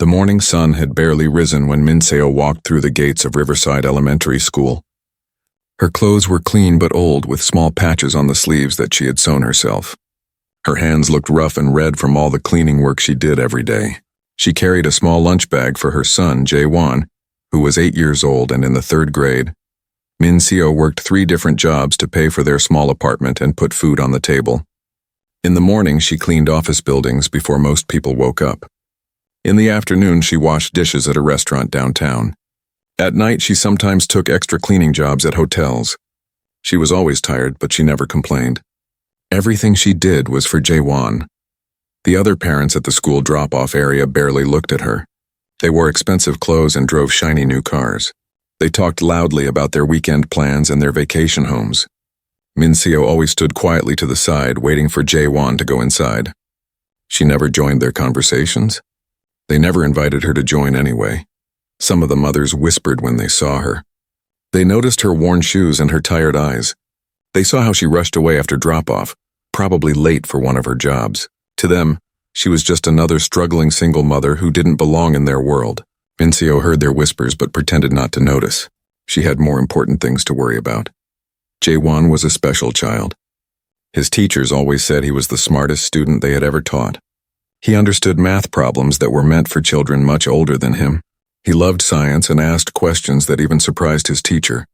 morning sun had barely risen when Minseo walked through the gates of Riverside Elementary School. Her clothes were clean but old, with small patches on the sleeves that she had sewn herself. Her hands looked rough and red from all the cleaning work she did every day. She carried a small lunch bag for her son, Jae-won, who was 8 years old and in the 3rd grade. Minseo worked 3 different jobs to pay for their small apartment and put food on the table. In the morning, she cleaned office buildings before most people woke up. In the afternoon, she washed dishes at a restaurant downtown. At night, she sometimes took extra cleaning jobs at hotels. She was always tired, but she never complained. Everything she did was for Jae-won. The other parents at the school drop-off area barely looked at her. They wore expensive clothes and drove shiny new cars. They talked loudly about their weekend plans and their vacation homes. Minseo always stood quietly to the side, waiting for Jae-won to go inside. She never joined their conversations. They never invited her to join anyway. Some of the mothers whispered when they saw her. They noticed her worn shoes and her tired eyes. They saw how she rushed away after drop-off, probably late for one of her jobs. To them, she was just another struggling single mother who didn't belong in their world. Minseo heard their whispers but pretended not to notice. She had more important things to worry about. Jae-won was a special child. His teachers always said he was the smartest student they had ever taught. He understood math problems that were meant for children much older than him. He loved science and asked questions that even surprised his teacher.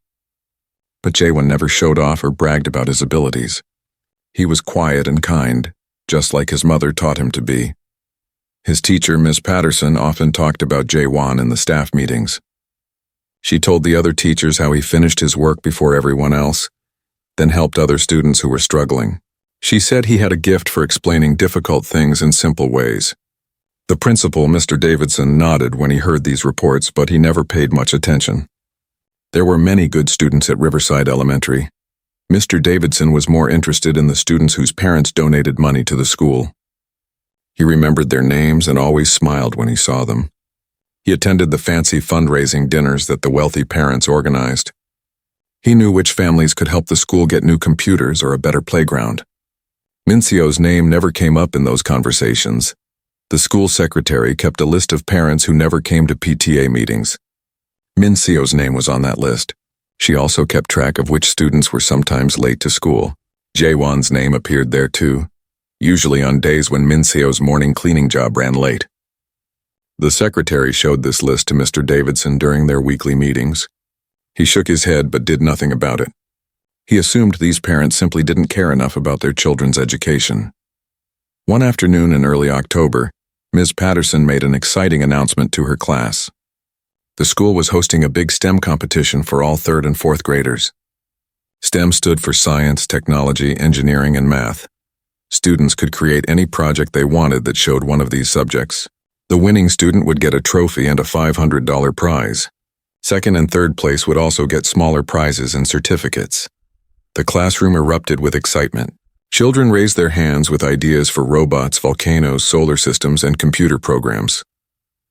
But Jae-won never showed off or bragged about his abilities. He was quiet and kind, just like his mother taught him to be. His teacher, Ms. Patterson, often talked about Jae-won in the staff meetings. She told the other teachers how he finished his work before everyone else, then helped other students who were struggling. She said he had a gift for explaining difficult things in simple ways. The principal, Mr. Davidson, nodded when he heard these reports, but he never paid much attention. There were many good students at Riverside Elementary. Mr. Davidson was more interested in the students whose parents donated money to the school. He remembered their names and always smiled when he saw them. He attended the fancy fundraising dinners that the wealthy parents organized. He knew which families could help the school get new computers or a better playground. Minseo's name never came up in those conversations. The school secretary kept a list of parents who never came to PTA meetings. Minseo's name was on that list. She also kept track of which students were sometimes late to school. Jae-won's name appeared there too, usually on days when Minseo's morning cleaning job ran late. The secretary showed this list to Mr. Davidson during their weekly meetings. He shook his head but did nothing about it. He assumed these parents simply didn't care enough about their children's education. One afternoon in early October, Ms. Patterson made an exciting announcement to her class. The school was hosting a big STEM competition for all 3rd and 4th graders. STEM stood for science, technology, engineering, and math. Students could create any project they wanted that showed one of these subjects. The winning student would get a trophy and a $500 prize. 2nd and 3rd place would also get smaller prizes and certificates. The classroom erupted with excitement. Children raised their hands with ideas for robots, volcanoes, solar systems, and computer programs.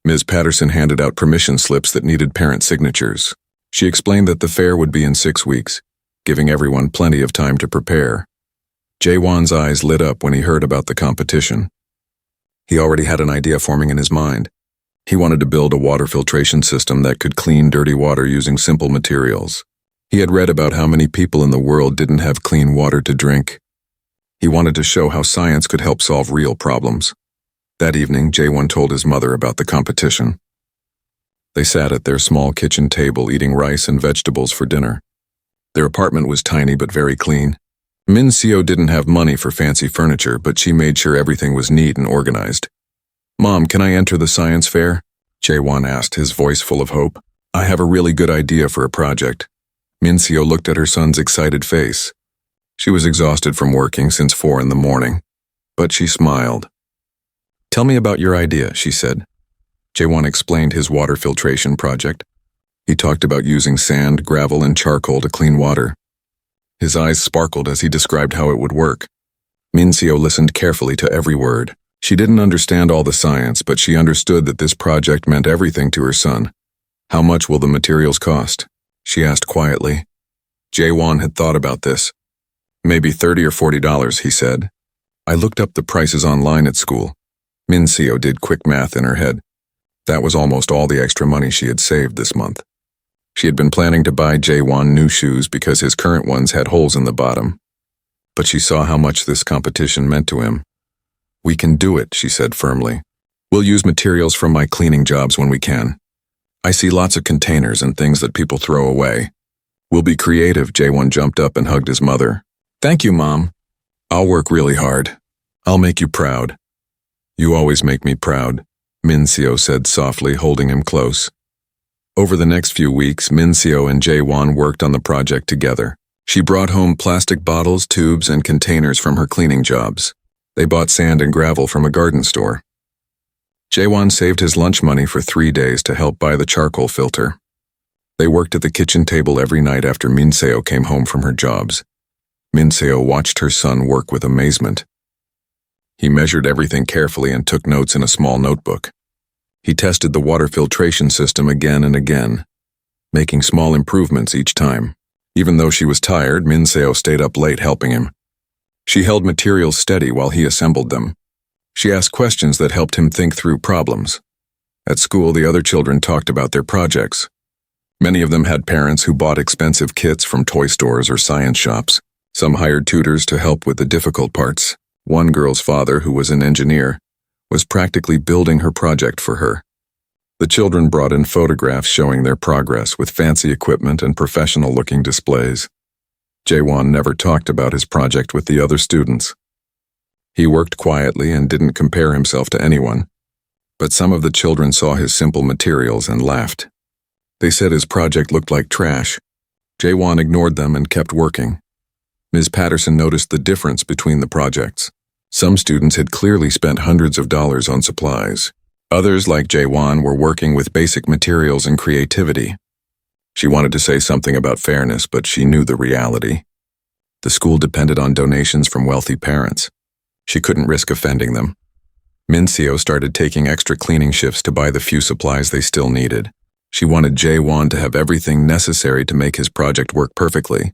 Ms. Patterson handed out permission slips that needed parent signatures. She explained that the fair would be in 6 weeks, giving everyone plenty of time to prepare. Jae-won's eyes lit up when he heard about the competition. He already had an idea forming in his mind. He wanted to build a water filtration system that could clean dirty water using simple materials. He had read about how many people in the world didn't have clean water to drink. He wanted to show how science could help solve real problems. That evening, Jae-won told his mother about the competition. They sat at their small kitchen table eating rice and vegetables for dinner. Their apartment was tiny but very clean. Minseo didn't have money for fancy furniture, but she made sure everything was neat and organized. "Mom, can I enter the science fair?" Jae-won asked, his voice full of hope. "I have a really good idea for a project." Minseo looked at her son's excited face. She was exhausted from working since 4 in the morning, but she smiled. "Tell me about your idea," she said. Jae-won explained his water filtration project. He talked about using sand, gravel, and charcoal to clean water. His eyes sparkled as he described how it would work. Minseo listened carefully to every word. She didn't understand all the science, but she understood that this project meant everything to her son. "How much will the materials cost?" she asked quietly. Jae-won had thought about this. "Maybe $30 or $40, he said. "I looked up the prices online at school." Minseo did quick math in her head. That was almost all the extra money she had saved this month. She had been planning to buy Jaewon new shoes because his current ones had holes in the bottom. But she saw how much this competition meant to him. "We can do it," she said firmly. "We'll use materials from my cleaning jobs when we can. I see lots of containers and things that people throw away. We'll be creative." Jaewon jumped up and hugged his mother. "Thank you, Mom. I'll work really hard. I'll make you proud." "You always make me proud," Min-seo said softly, holding him close. Over the next few weeks, Min-seo and Jaewon worked on the project together. She brought home plastic bottles, tubes, and containers from her cleaning jobs. They bought sand and gravel from a garden store. Jaewon saved his lunch money for 3 days to help buy the charcoal filter. They worked at the kitchen table every night after Min-seo came home from her jobs. Min-seo watched her son work with amazement. He measured everything carefully and took notes in a small notebook. He tested the water filtration system again and again, making small improvements each time. Even though she was tired, Min-seo stayed up late helping him. She held materials steady while he assembled them. She asked questions that helped him think through problems. At school, the other children talked about their projects. Many of them had parents who bought expensive kits from toy stores or science shops. Some hired tutors to help with the difficult parts. One girl's father, who was an engineer, was practically building her project for her. The children brought in photographs showing their progress with fancy equipment and professional-looking displays. Jaewon never talked about his project with the other students. He worked quietly and didn't compare himself to anyone. But some of the children saw his simple materials and laughed. They said his project looked like trash. Jaewon ignored them and kept working. Ms. Patterson noticed the difference between the projects. Some students had clearly spent hundreds of dollars on supplies. Others, like Jaewon, were working with basic materials and creativity. She wanted to say something about fairness, but she knew the reality. The school depended on donations from wealthy parents. She couldn't risk offending them. Min-seo started taking extra cleaning shifts to buy the few supplies they still needed. She wanted Jaewon to have everything necessary to make his project work perfectly.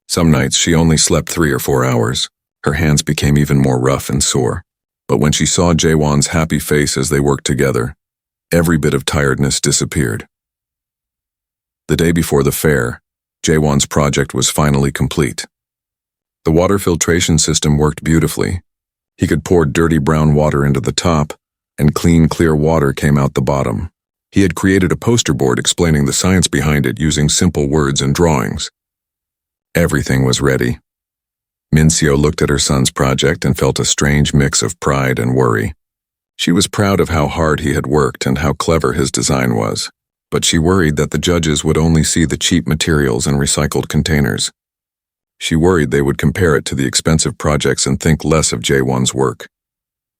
Some nights she only slept 3 or 4 hours. Her hands became even more rough and sore. But when she saw Jaewon's happy face as they worked together, every bit of tiredness disappeared. The day before the fair, Jaewon's project was finally complete. The water filtration system worked beautifully. He could pour dirty brown water into the top, and clean, clear water came out the bottom. He had created a poster board explaining the science behind it using simple words and drawings. Everything was ready. Min-seo looked at her son's project and felt a strange mix of pride and worry. She was proud of how hard he had worked and how clever his design was, but she worried that the judges would only see the cheap materials and recycled containers. She worried they would compare it to the expensive projects and think less of Jaewon's work.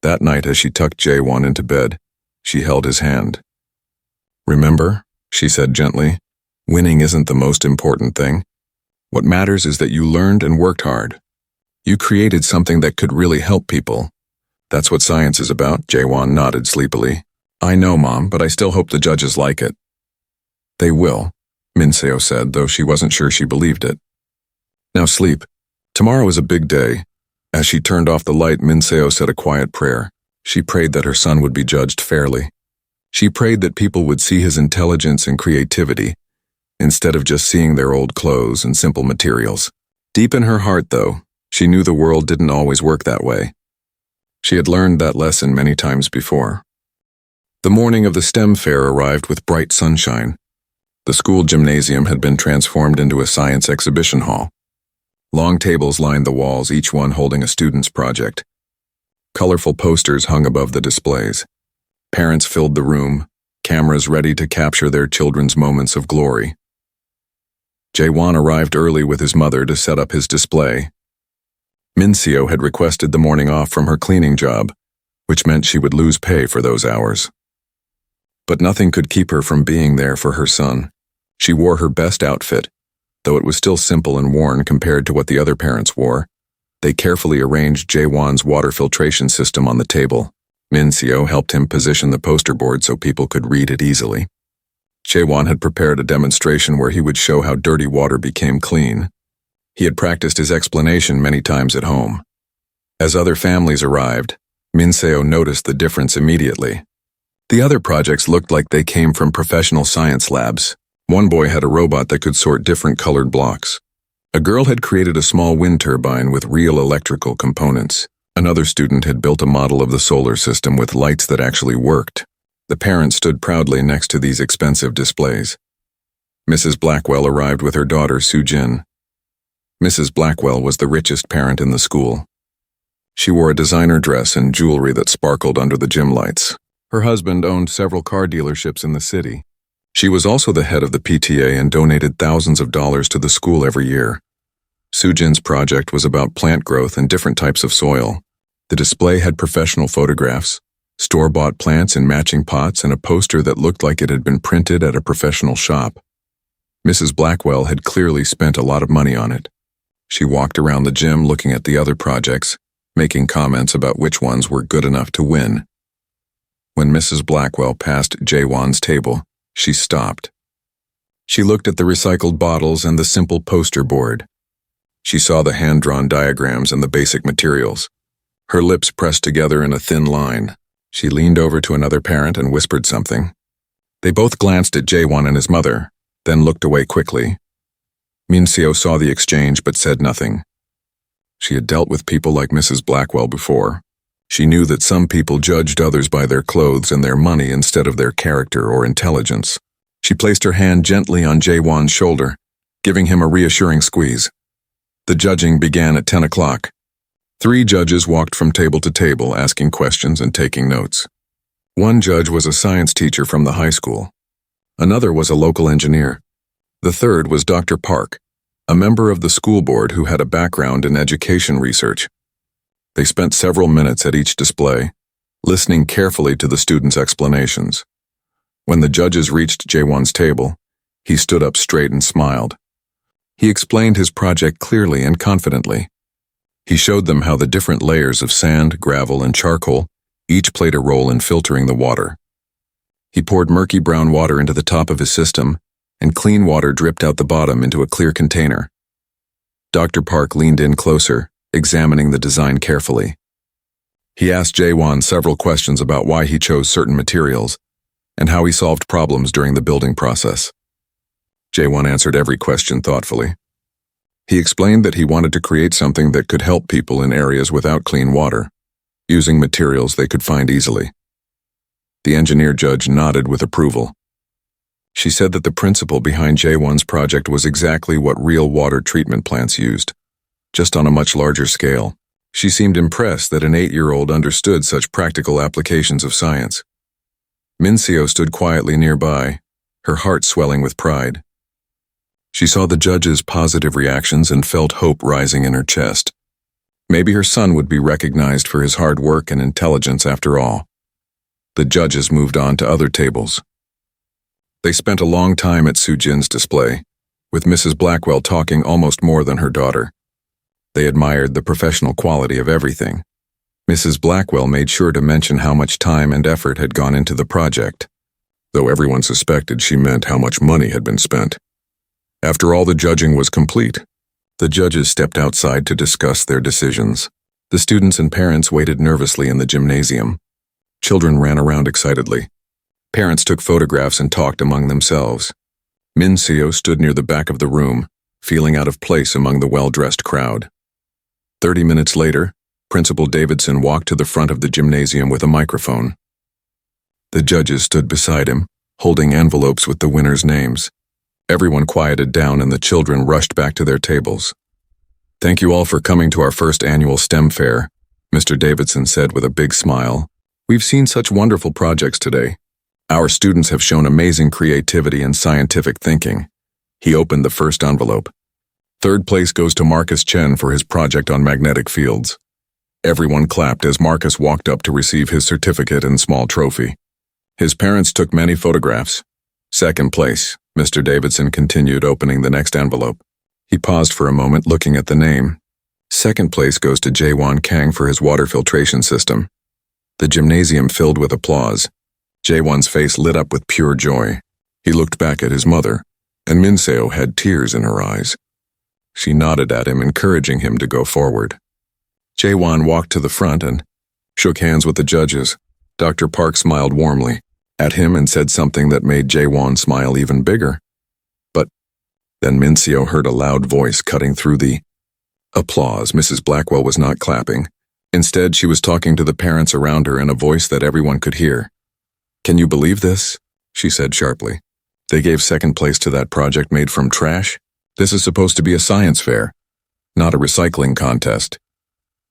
That night, as she tucked Jaewon into bed, she held his hand. "Remember," she said gently, "winning isn't the most important thing. What matters is that you learned and worked hard. You created something that could really help people. That's what science is about." Jaewon nodded sleepily. "I know, Mom, but I still hope the judges like it." "They will," Min-seo said, though she wasn't sure she believed it. "Now sleep. Tomorrow is a big day." As she turned off the light, Min-seo said a quiet prayer. She prayed that her son would be judged fairly. She prayed that people would see his intelligence and creativity, instead of just seeing their old clothes and simple materials. Deep in her heart, though, she knew the world didn't always work that way. She had learned that lesson many times before. The morning of the STEM fair arrived with bright sunshine. The school gymnasium had been transformed into a science exhibition hall. Long tables lined the walls, each one holding a student's project. Colorful posters hung above the displays. Parents filled the room, cameras ready to capture their children's moments of glory. Jaewon arrived early with his mother to set up his display. Min-seo had requested the morning off from her cleaning job, which meant she would lose pay for those hours. But nothing could keep her from being there for her son. She wore her best outfit, though it was still simple and worn compared to what the other parents wore. They carefully arranged Jaewon's water filtration system on the table. Min-seo helped him position the poster board so people could read it easily. Jaewon had prepared a demonstration where he would show how dirty water became clean. He had practiced his explanation many times at home. As other families arrived, Min-seo noticed the difference immediately. The other projects looked like they came from professional science labs. One boy had a robot that could sort different colored blocks. A girl had created a small wind turbine with real electrical components. Another student had built a model of the solar system with lights that actually worked. The parents stood proudly next to these expensive displays. Mrs. Blackwell arrived with her daughter, Soo-jin. Mrs. Blackwell was the richest parent in the school. She wore a designer dress and jewelry that sparkled under the gym lights. Her husband owned several car dealerships in the city. She was also the head of the PTA and donated thousands of dollars to the school every year. Soo-jin's project was about plant growth and different types of soil. The display had professional photographs, store-bought plants in matching pots, and a poster that looked like it had been printed at a professional shop. Mrs. Blackwell had clearly spent a lot of money on it. She walked around the gym looking at the other projects, making comments about which ones were good enough to win. When Mrs. Blackwell passed Jae-won's table, she stopped. She looked at the recycled bottles and the simple poster board. She saw the hand-drawn diagrams and the basic materials. Her lips pressed together in a thin line. She leaned over to another parent and whispered something. They both glanced at Jae-won and his mother, then looked away quickly. Min-seo saw the exchange but said nothing. She had dealt with people like Mrs. Blackwell before. She knew that some people judged others by their clothes and their money instead of their character or intelligence. She placed her hand gently on Jae-won's shoulder, giving him a reassuring squeeze. The judging began at 10 o'clock. 3 judges walked from table to table asking questions and taking notes. One judge was a science teacher from the high school. Another was a local engineer. The third was Dr. Park, a member of the school board who had a background in education research. They spent several minutes at each display, listening carefully to the students' explanations. When the judges reached Jae-won's table, he stood up straight and smiled. He explained his project clearly and confidently. He showed them how the different layers of sand, gravel, and charcoal each played a role in filtering the water. He poured murky brown water into the top of his system, and clean water dripped out the bottom into a clear container. Dr. Park leaned in closer, examining the design carefully. He asked Jae-won several questions about why he chose certain materials and how he solved problems during the building process. Jae-won answered every question thoughtfully. He explained that he wanted to create something that could help people in areas without clean water, using materials they could find easily. The engineer judge nodded with approval. She said that the principle behind Jae-won's project was exactly what real water treatment plants used, just on a much larger scale. She seemed impressed that an 8-year-old understood such practical applications of science. Min-seo stood quietly nearby, her heart swelling with pride. She saw the judges' positive reactions and felt hope rising in her chest. Maybe her son would be recognized for his hard work and intelligence after all. The judges moved on to other tables. They spent a long time at Soo-jin's display, with Mrs. Blackwell talking almost more than her daughter. They admired the professional quality of everything. Mrs. Blackwell made sure to mention how much time and effort had gone into the project, though everyone suspected she meant how much money had been spent. After all the judging was complete, the judges stepped outside to discuss their decisions. The students and parents waited nervously in the gymnasium. Children ran around excitedly. Parents took photographs and talked among themselves. Min-seo stood near the back of the room, feeling out of place among the well-dressed crowd. 30 minutes later, Principal Davidson walked to the front of the gymnasium with a microphone. The judges stood beside him, holding envelopes with the winners' names. Everyone quieted down and the children rushed back to their tables. "Thank you all for coming to our first annual STEM fair," Mr. Davidson said with a big smile. "We've seen such wonderful projects today. Our students have shown amazing creativity and scientific thinking." He opened the first envelope. "Third place goes to Marcus Chen for his project on magnetic fields." Everyone clapped as Marcus walked up to receive his certificate and small trophy. His parents took many photographs. "Second place," Mr. Davidson continued, opening the next envelope. He paused for a moment, looking at the name. "Second place goes to Jae-won Kang for his water filtration system." The gymnasium filled with applause. Jae-won's face lit up with pure joy. He looked back at his mother, and Min-seo had tears in her eyes. She nodded at him, encouraging him to go forward. Jae-won walked to the front and shook hands with the judges. Dr. Park smiled warmly. at him and said something that made Jaewon smile even bigger. But then Min Seo heard a loud voice cutting through the applause. Mrs. Blackwell was not clapping. Instead, she was talking to the parents around her in a voice that everyone could hear. "Can you believe this?" she said sharply. "They gave second place to that project made from trash? This is supposed to be a science fair, not a recycling contest."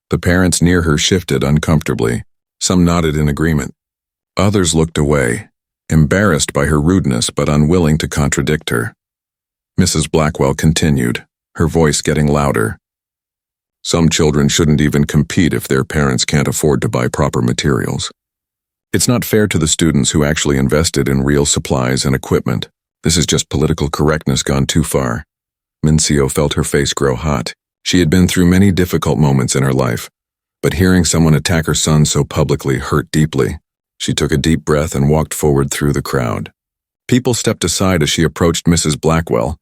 The parents near her shifted uncomfortably. Some nodded in agreement. Others looked away, embarrassed by her rudeness but unwilling to contradict her. Mrs. Blackwell continued, her voice getting louder. "Some children shouldn't even compete if their parents can't afford to buy proper materials. It's not fair to the students who actually invested in real supplies and equipment. This is just political correctness gone too far." Min Seo felt her face grow hot. She had been through many difficult moments in her life, but hearing someone attack her son so publicly hurt deeply. She took a deep breath and walked forward through the crowd. People stepped aside as she approached Mrs. Blackwell.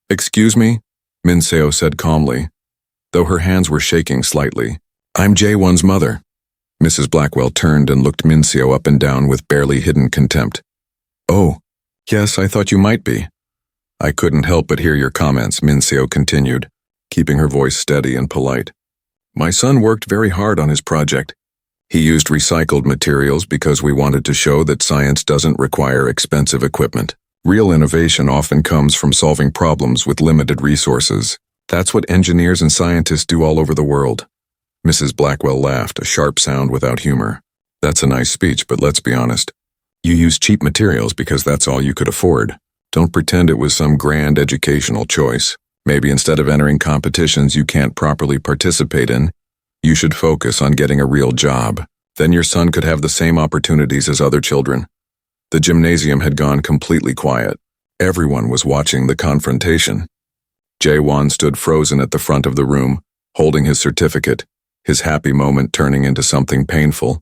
"Excuse me," Min Seo said calmly, though her hands were shaking slightly. "I'm Jaewon's mother." Mrs. Blackwell turned and looked Min Seo up and down with barely hidden contempt. "Oh, yes, I thought you might be." "I couldn't help but hear your comments," Min Seo continued, keeping her voice steady and polite. "My son worked very hard on his project. He used recycled materials because we wanted to show that science doesn't require expensive equipment. Real innovation often comes from solving problems with limited resources. That's what engineers and scientists do all over the world." Mrs. Blackwell laughed, a sharp sound without humor. "That's a nice speech, but let's be honest. You used cheap materials because that's all you could afford. Don't pretend it was some grand educational choice. Maybe instead of entering competitions you can't properly participate in, you should focus on getting a real job. Then your son could have the same opportunities as other children." The gymnasium had gone completely quiet. Everyone was watching the confrontation. Jaewon stood frozen at the front of the room, holding his certificate, his happy moment turning into something painful.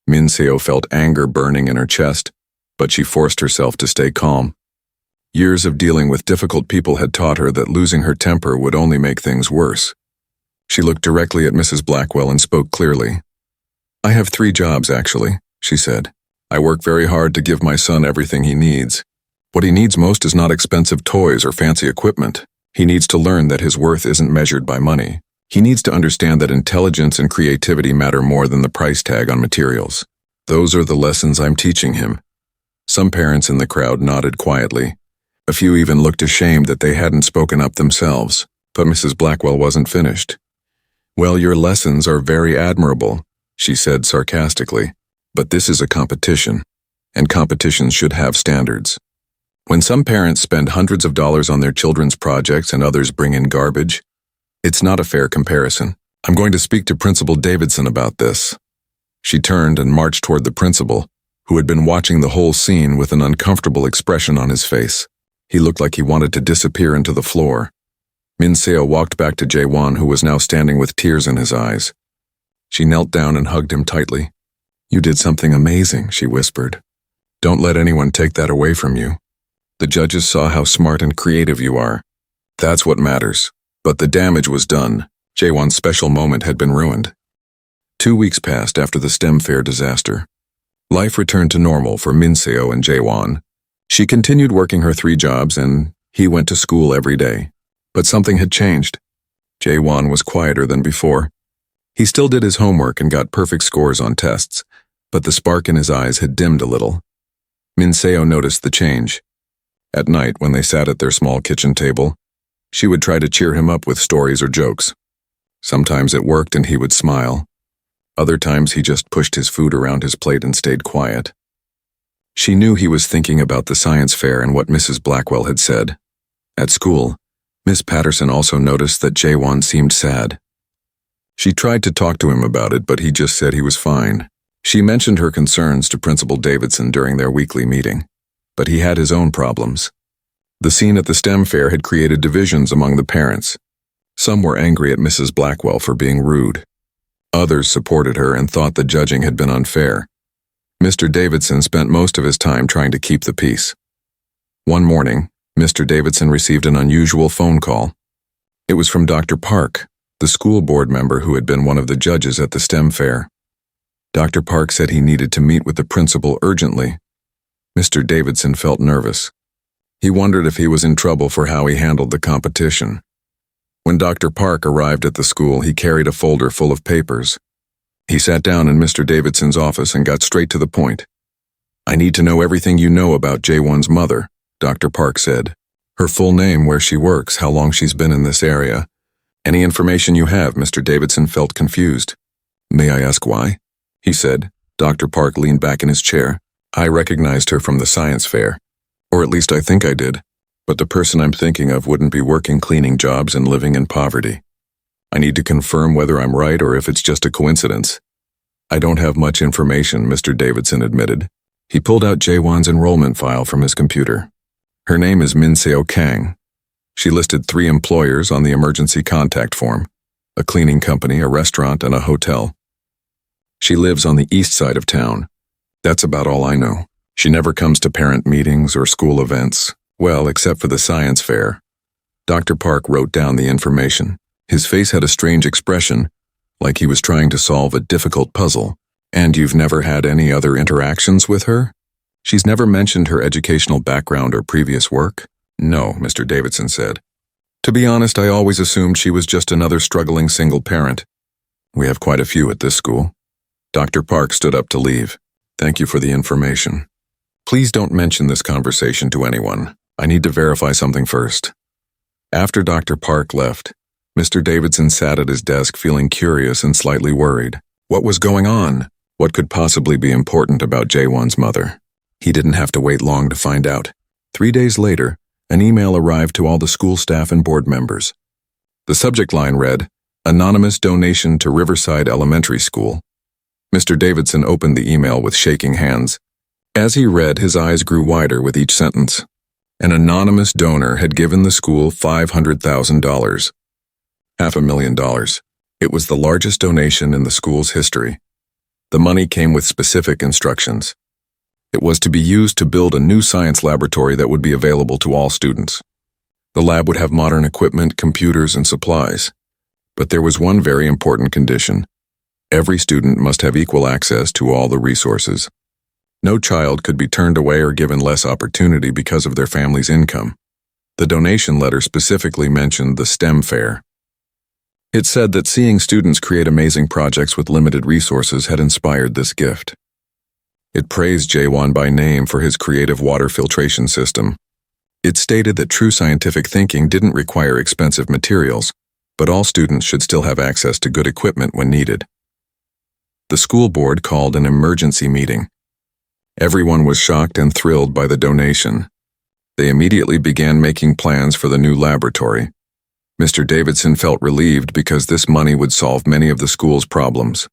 Min Seo felt anger burning in her chest, but she forced herself to stay calm. Years of dealing with difficult people had taught her that losing her temper would only make things worse. She looked directly at Mrs. Blackwell and spoke clearly. "I have 3 jobs, actually," she said. "I work very hard to give my son everything he needs. What he needs most is not expensive toys or fancy equipment. He needs to learn that his worth isn't measured by money. He needs to understand that intelligence and creativity matter more than the price tag on materials. Those are the lessons I'm teaching him." Some parents in the crowd nodded quietly. A few even looked ashamed that they hadn't spoken up themselves, but Mrs. Blackwell wasn't finished. "Well, your lessons are very admirable," she said sarcastically, "but this is a competition, and competitions should have standards. When some parents spend hundreds of dollars on their children's projects and others bring in garbage, it's not a fair comparison. I'm going to speak to Principal Davidson about this." She turned and marched toward the principal, who had been watching the whole scene with an uncomfortable expression on his face. He looked like he wanted to disappear into the floor. Min Seo walked back to Jaewon, who was now standing with tears in his eyes. She knelt down and hugged him tightly. "You did something amazing," she whispered. "Don't let anyone take that away from you. The judges saw how smart and creative you are. That's what matters." But the damage was done. Jaewon's special moment had been ruined. 2 weeks passed after the STEM fair disaster. Life returned to normal for Min Seo and Jaewon. She continued working her 3 jobs and he went to school every day. But something had changed. Jaewon was quieter than before. He still did his homework and got perfect scores on tests, but the spark in his eyes had dimmed a little. Min Seo noticed the change. At night, when they sat at their small kitchen table, she would try to cheer him up with stories or jokes. Sometimes it worked and he would smile. Other times he just pushed his food around his plate and stayed quiet. She knew he was thinking about the science fair and what Mrs. Blackwell had said. At school, Miss Patterson also noticed that Jaewon seemed sad. She tried to talk to him about it, but he just said he was fine. She mentioned her concerns to Principal Davidson during their weekly meeting, but he had his own problems. The scene at the STEM fair had created divisions among the parents. Some were angry at Mrs. Blackwell for being rude. Others supported her and thought the judging had been unfair. Mr. Davidson spent most of his time trying to keep the peace. One morning, Mr. Davidson received an unusual phone call. It was from Dr. Park, the school board member who had been one of the judges at the STEM fair. Dr. Park said he needed to meet with the principal urgently. Mr. Davidson felt nervous. He wondered if he was in trouble for how he handled the competition. When Dr. Park arrived at the school, he carried a folder full of papers. He sat down in Mr. Davidson's office and got straight to the point. "I need to know everything you know about J1's mother," Dr. Park said. "Her full name, where she works, how long she's been in this area. Any information you have." Mr. Davidson felt confused. "May I ask why?" he said. Dr. Park leaned back in his chair. "I recognized her from the science fair. Or at least I think I did. But the person I'm thinking of wouldn't be working cleaning jobs and living in poverty. I need to confirm whether I'm right or if it's just a coincidence." "I don't have much information," Mr. Davidson admitted. He pulled out Jaewon's enrollment file from his computer. "Her name is Min-seo Kang. She listed 3 employers on the emergency contact form: a cleaning company, a restaurant, and a hotel. She lives on the east side of town. That's about all I know. She never comes to parent meetings or school events. Well, except for the science fair." Dr. Park wrote down the information. His face had a strange expression, like he was trying to solve a difficult puzzle. "And you've never had any other interactions with her? She's never mentioned her educational background or previous work?" "No," Mr. Davidson said. "To be honest, I always assumed she was just another struggling single parent. We have quite a few at this school." Dr. Park stood up to leave. "Thank you for the information. Please don't mention this conversation to anyone. I need to verify something first." After Dr. Park left, Mr. Davidson sat at his desk feeling curious and slightly worried. What was going on? What could possibly be important about Jaewon's mother? He didn't have to wait long to find out. 3 days later, an email arrived to all the school staff and board members. The subject line read, "Anonymous donation to Riverside Elementary School." Mr. Davidson opened the email with shaking hands. As he read, his eyes grew wider with each sentence. An anonymous donor had given the school $500,000. $500,000. It was the largest donation in the school's history. The money came with specific instructions. It was to be used to build a new science laboratory that would be available to all students. The lab would have modern equipment, computers, and supplies. But there was one very important condition. Every student must have equal access to all the resources. No child could be turned away or given less opportunity because of their family's income. The donation letter specifically mentioned the STEM fair. It said that seeing students create amazing projects with limited resources had inspired this gift. It praised Jaewon by name for his creative water filtration system. It stated that true scientific thinking didn't require expensive materials, but all students should still have access to good equipment when needed. The school board called an emergency meeting. Everyone was shocked and thrilled by the donation. They immediately began making plans for the new laboratory. Mr. Davidson felt relieved because this money would solve many of the school's problems.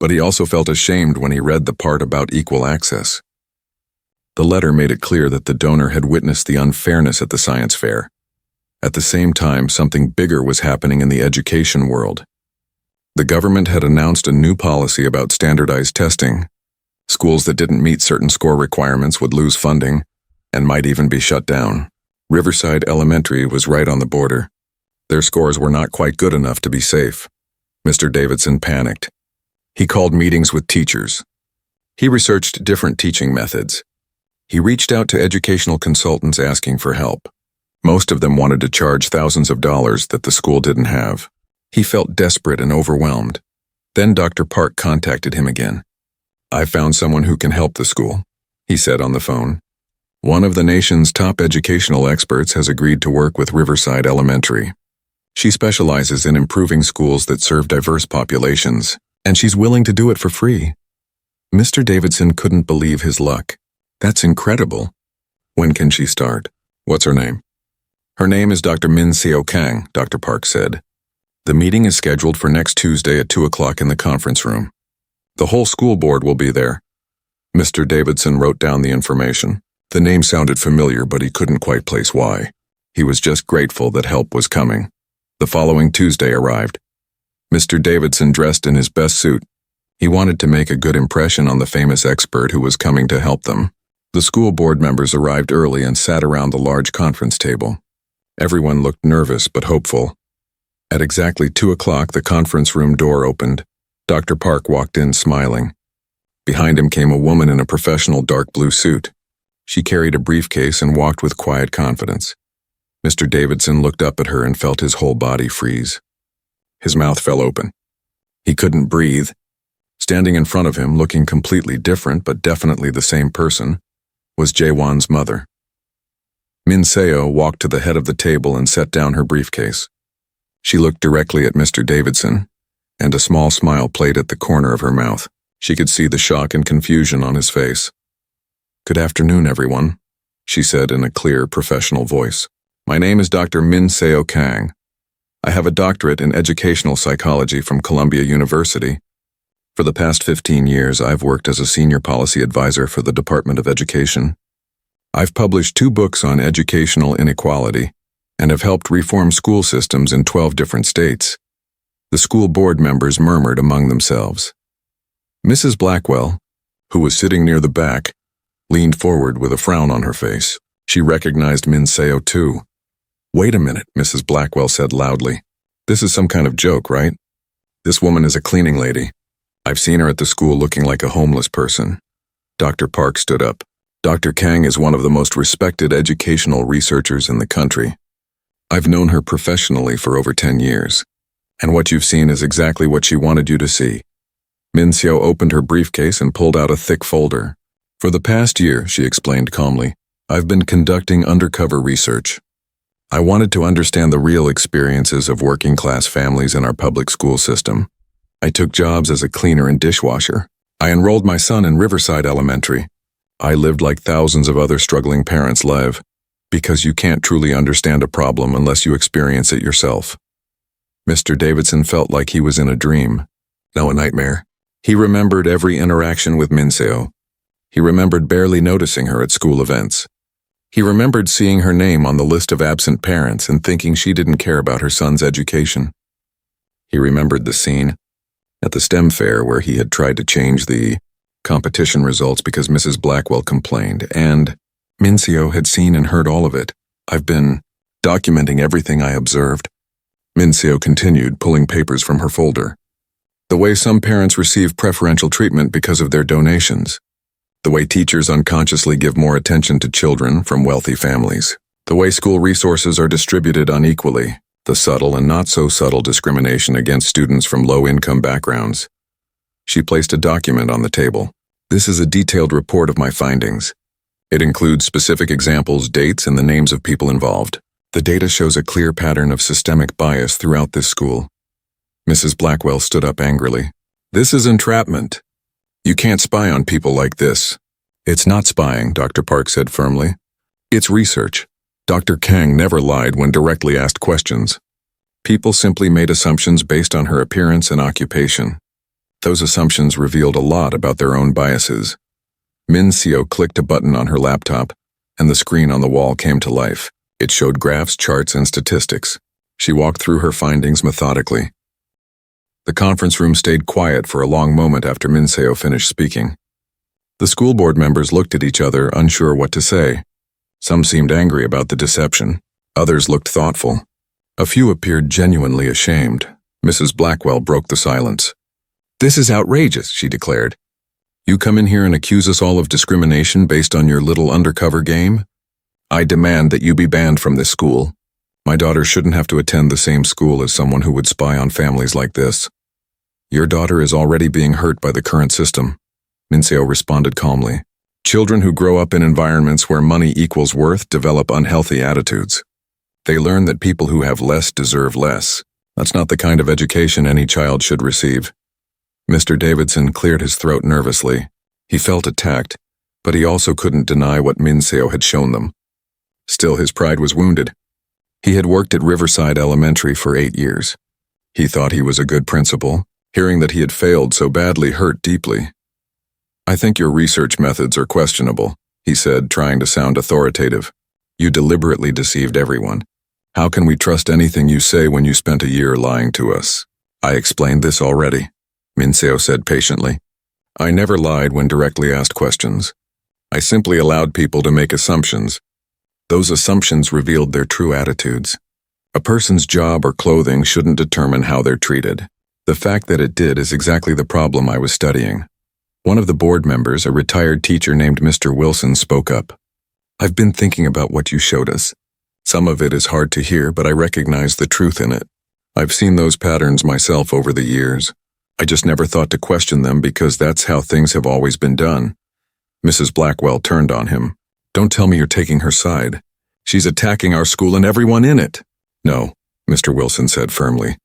But he also felt ashamed when he read the part about equal access. The letter made it clear that the donor had witnessed the unfairness at the science fair. At the same time, something bigger was happening in the education world. The government had announced a new policy about standardized testing. Schools that didn't meet certain score requirements would lose funding and might even be shut down. Riverside Elementary was right on the border. Their scores were not quite good enough to be safe. Mr. Davidson panicked. He called meetings with teachers. He researched different teaching methods. He reached out to educational consultants asking for help. Most of them wanted to charge thousands of dollars that the school didn't have. He felt desperate and overwhelmed. Then Dr. Park contacted him again. "I found someone who can help the school," he said on the phone. "One of the nation's top educational experts has agreed to work with Riverside Elementary. She specializes in improving schools that serve diverse populations, and she's willing to do it for free." Mr. Davidson couldn't believe his luck. "That's incredible. When can she start? What's her name?" "Her name is Dr. Min-seo Kang," Dr. Park said. "The meeting is scheduled for next Tuesday at 2 o'clock in the conference room. The whole school board will be there." Mr. Davidson wrote down the information. The name sounded familiar, but he couldn't quite place why. He was just grateful that help was coming. The following Tuesday arrived. Mr. Davidson dressed in his best suit. He wanted to make a good impression on the famous expert who was coming to help them. The school board members arrived early and sat around the large conference table. Everyone looked nervous but hopeful. At exactly 2 o'clock, the conference room door opened. Dr. Park walked in smiling. Behind him came a woman in a professional dark blue suit. She carried a briefcase and walked with quiet confidence. Mr. Davidson looked up at her and felt his whole body freeze. His mouth fell open. He couldn't breathe. Standing in front of him, looking completely different but definitely the same person, was Jaewon's mother. Min Seo walked to the head of the table and set down her briefcase. She looked directly at Mr. Davidson, and a small smile played at the corner of her mouth. She could see the shock and confusion on his face. "Good afternoon, everyone," she said in a clear, professional voice. "My name is Dr. Min Seo Kang. I have a doctorate in educational psychology from Columbia University. For the past 15 years, I've worked as a senior policy advisor for the Department of Education. I've published 2 books on educational inequality and have helped reform school systems in 12 different states." The school board members murmured among themselves. Mrs. Blackwell, who was sitting near the back, leaned forward with a frown on her face. She recognized Min Seo too. "Wait a minute," Mrs. Blackwell said loudly. "This is some kind of joke, right? This woman is a cleaning lady. I've seen her at the school looking like a homeless person." Dr. Park stood up. "Dr. Kang is one of the most respected educational researchers in the country. I've known her professionally for over 10 years, and what you've seen is exactly what she wanted you to see." Min Seo opened her briefcase and pulled out a thick folder. "For the past year," she explained calmly, "I've been conducting undercover research. I wanted to understand the real experiences of working-class families in our public school system. I took jobs as a cleaner and dishwasher. I enrolled my son in Riverside Elementary. I lived like thousands of other struggling parents live, because you can't truly understand a problem unless you experience it yourself." Mr. Davidson felt like he was in a dream, no, a nightmare. He remembered every interaction with Min Seo. He remembered barely noticing her at school events. He remembered seeing her name on the list of absent parents and thinking she didn't care about her son's education. He remembered the scene at the STEM fair where he had tried to change the competition results because Mrs. Blackwell complained, and Min Seo had seen and heard all of it. "I've been documenting everything I observed," Min Seo continued, pulling papers from her folder. "The way some parents receive preferential treatment because of their donations. The way teachers unconsciously give more attention to children from wealthy families. The way school resources are distributed unequally. The subtle and not so subtle discrimination against students from low-income backgrounds." She placed a document on the table. "This is a detailed report of my findings. It includes specific examples, dates, and the names of people involved. The data shows a clear pattern of systemic bias throughout this school." Mrs. Blackwell stood up angrily. "This is entrapment. You can't spy on people like this." "It's not spying," Dr. Park said firmly. "It's research." Dr. Kang never lied when directly asked questions. People simply made assumptions based on her appearance and occupation. Those assumptions revealed a lot about their own biases. Min Seo clicked a button on her laptop, and the screen on the wall came to life. It showed graphs, charts, and statistics. She walked through her findings methodically. The conference room stayed quiet for a long moment after Min Seo finished speaking. The school board members looked at each other, unsure what to say. Some seemed angry about the deception. Others looked thoughtful. A few appeared genuinely ashamed. Mrs. Blackwell broke the silence. "This is outrageous," she declared. "You come in here and accuse us all of discrimination based on your little undercover game? I demand that you be banned from this school. My daughter shouldn't have to attend the same school as someone who would spy on families like this." "Your daughter is already being hurt by the current system," Min Seo responded calmly. "Children who grow up in environments where money equals worth develop unhealthy attitudes. They learn that people who have less deserve less. That's not the kind of education any child should receive." Mr. Davidson cleared his throat nervously. He felt attacked, but he also couldn't deny what Min Seo had shown them. Still, his pride was wounded. He had worked at Riverside Elementary for 8 years. He thought he was a good principal. Hearing that he had failed so badly hurt deeply. "I think your research methods are questionable," he said, trying to sound authoritative. "You deliberately deceived everyone. How can we trust anything you say when you spent a year lying to us?" "I explained this already," Min Seo said patiently. "I never lied when directly asked questions. I simply allowed people to make assumptions. Those assumptions revealed their true attitudes. A person's job or clothing shouldn't determine how they're treated. The fact that it did is exactly the problem I was studying. One of the board members, a retired teacher named Mr. Wilson, spoke up. "I've been thinking about what you showed us. Some of it is hard to hear, but I recognize the truth in it. I've seen those patterns myself over the years. I just never thought to question them because that's how things have always been done." Mrs. Blackwell turned on him. "Don't tell me you're taking her side. She's attacking our school and everyone in it." "No," Mr. Wilson said firmly.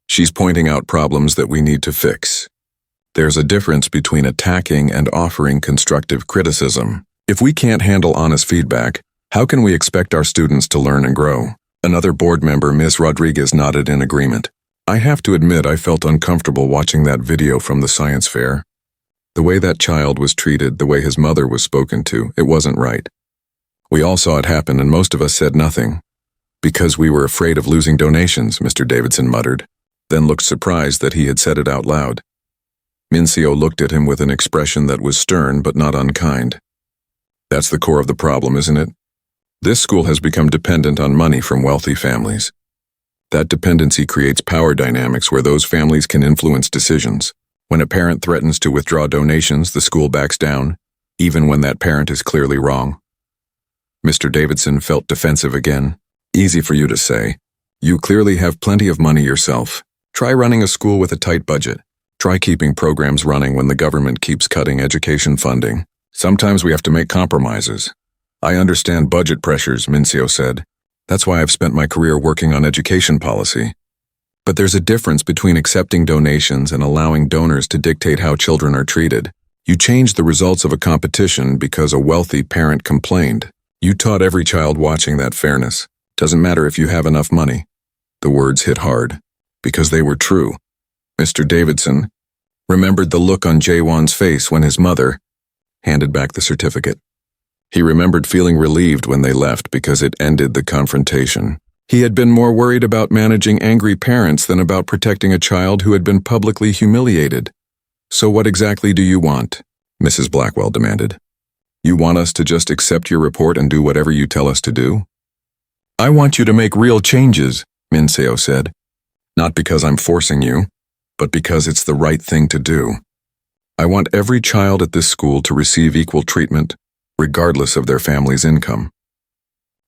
"She's pointing out problems that we need to fix. There's a difference between attacking and offering constructive criticism. If we can't handle honest feedback, how can we expect our students to learn and grow?" Another board member, Ms. Rodriguez, nodded in agreement. "I have to admit I felt uncomfortable watching that video from the science fair. The way that child was treated, the way his mother was spoken to, it wasn't right. We all saw it happen and most of us said nothing. Because we were afraid of losing donations," Mr. Davidson muttered, then looked surprised that he had said it out loud. Mincio looked at him with an expression that was stern but not unkind. "That's the core of the problem, isn't it? This school has become dependent on money from wealthy families. That dependency creates power dynamics where those families can influence decisions. When a parent threatens to withdraw donations, the school backs down, even when that parent is clearly wrong." Mr. Davidson felt defensive again. "Easy for you to say. You clearly have plenty of money yourself. Try running a school with a tight budget. Try keeping programs running when the government keeps cutting education funding. Sometimes we have to make compromises." "I understand budget pressures," Mincio said. "That's why I've spent my career working on education policy. But there's a difference between accepting donations and allowing donors to dictate how children are treated. You changed the results of a competition because a wealthy parent complained. You taught every child watching that fairness. Doesn't matter if you have enough money." The words hit hard, because they were true. Mr. Davidson remembered the look on Jaewon's face when his mother handed back the certificate. He remembered feeling relieved when they left because it ended the confrontation. He had been more worried about managing angry parents than about protecting a child who had been publicly humiliated. "So what exactly do you want?" Mrs. Blackwell demanded. "You want us to just accept your report and do whatever you tell us to do?" "I want you to make real changes," Mincio said. "Not because I'm forcing you, but because it's the right thing to do. I want every child at this school to receive equal treatment, regardless of their family's income.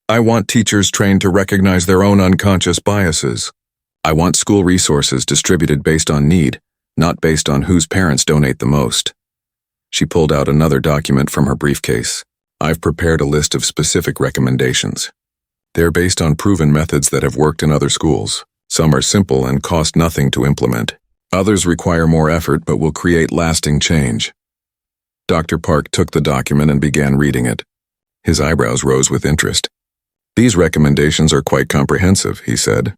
I want teachers trained to recognize their own unconscious biases. I want school resources distributed based on need, not based on whose parents donate the most." She pulled out another document from her briefcase. "I've prepared a list of specific recommendations. They're based on proven methods that have worked in other schools. Some are simple and cost nothing to implement. Others require more effort but will create lasting change." Dr. Park took the document and began reading it. His eyebrows rose with interest. "These recommendations are quite comprehensive," he said.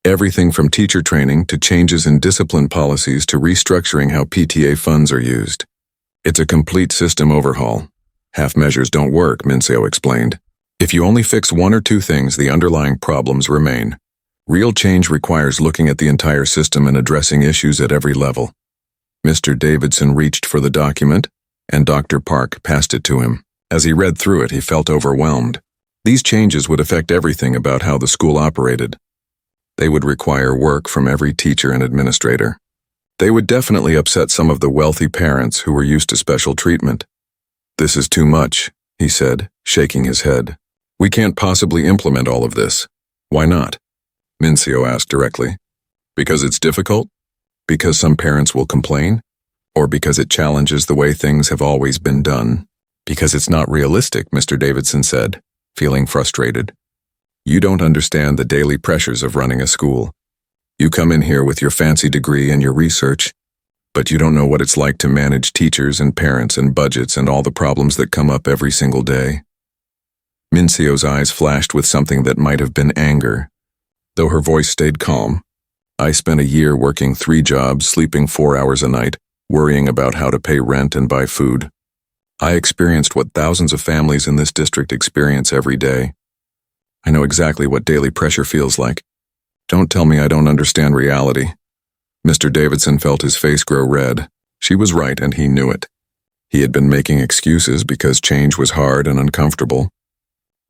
"Everything from teacher training to changes in discipline policies to restructuring how PTA funds are used. It's a complete system overhaul. Half measures don't work," Mincio explained. "If you only fix one or two things, the underlying problems remain. Real change requires looking at the entire system and addressing issues at every level." Mr. Davidson reached for the document, and Dr. Park passed it to him. As he read through it, he felt overwhelmed. These changes would affect everything about how the school operated. They would require work from every teacher and administrator. They would definitely upset some of the wealthy parents who were used to special treatment. "This is too much," he said, shaking his head. "We can't possibly implement all of this." "Why not?" Mincio asked directly. "Because it's difficult? Because some parents will complain? Or because it challenges the way things have always been done?" "Because it's not realistic," Mr. Davidson said, feeling frustrated. "You don't understand the daily pressures of running a school. You come in here with your fancy degree and your research, but you don't know what it's like to manage teachers and parents and budgets and all the problems that come up every single day." Mincio's eyes flashed with something that might have been anger, though her voice stayed calm. "I spent a year working 3 jobs, sleeping 4 hours a night, worrying about how to pay rent and buy food. I experienced what thousands of families in this district experience every day. I know exactly what daily pressure feels like. Don't tell me I don't understand reality." Mr. Davidson felt his face grow red. She was right, and he knew it. He had been making excuses because change was hard and uncomfortable.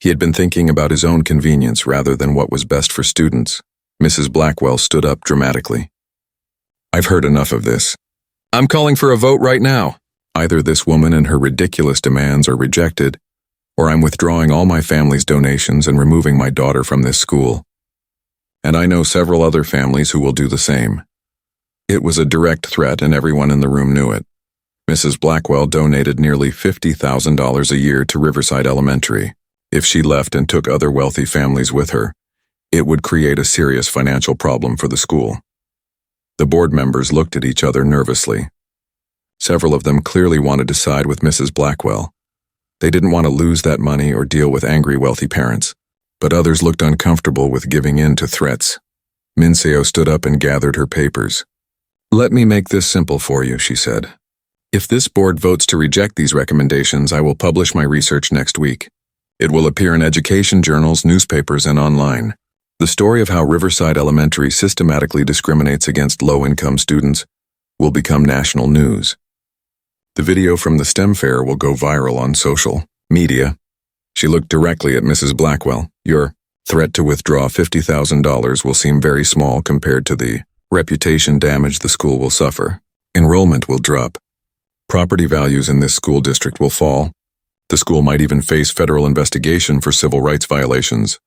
He had been thinking about his own convenience rather than what was best for students. Mrs. Blackwell stood up dramatically. "I've heard enough of this. I'm calling for a vote right now. Either this woman and her ridiculous demands are rejected, or I'm withdrawing all my family's donations and removing my daughter from this school. And I know several other families who will do the same. It was a direct threat and everyone in the room knew it. Mrs. Blackwell donated nearly $50,000 a year to Riverside Elementary. If she left and took other wealthy families with her, it would create a serious financial problem for the school. The board members looked at each other nervously. Several of them clearly wanted to side with Mrs. Blackwell. They didn't want to lose that money or deal with angry wealthy parents, but others looked uncomfortable with giving in to threats. Minseo stood up and gathered her papers. "Let me make this simple for you," she said. "If this board votes to reject these recommendations, I will publish my research next week. It will appear in education journals, newspapers, and online. The story of how Riverside Elementary systematically discriminates against low-income students will become national news. The video from the STEM fair will go viral on social media." She looked directly at Mrs. Blackwell. "Your threat to withdraw $50,000 will seem very small compared to the reputation damage the school will suffer. Enrollment will drop. Property values in this school district will fall. The school might even face federal investigation for civil rights violations."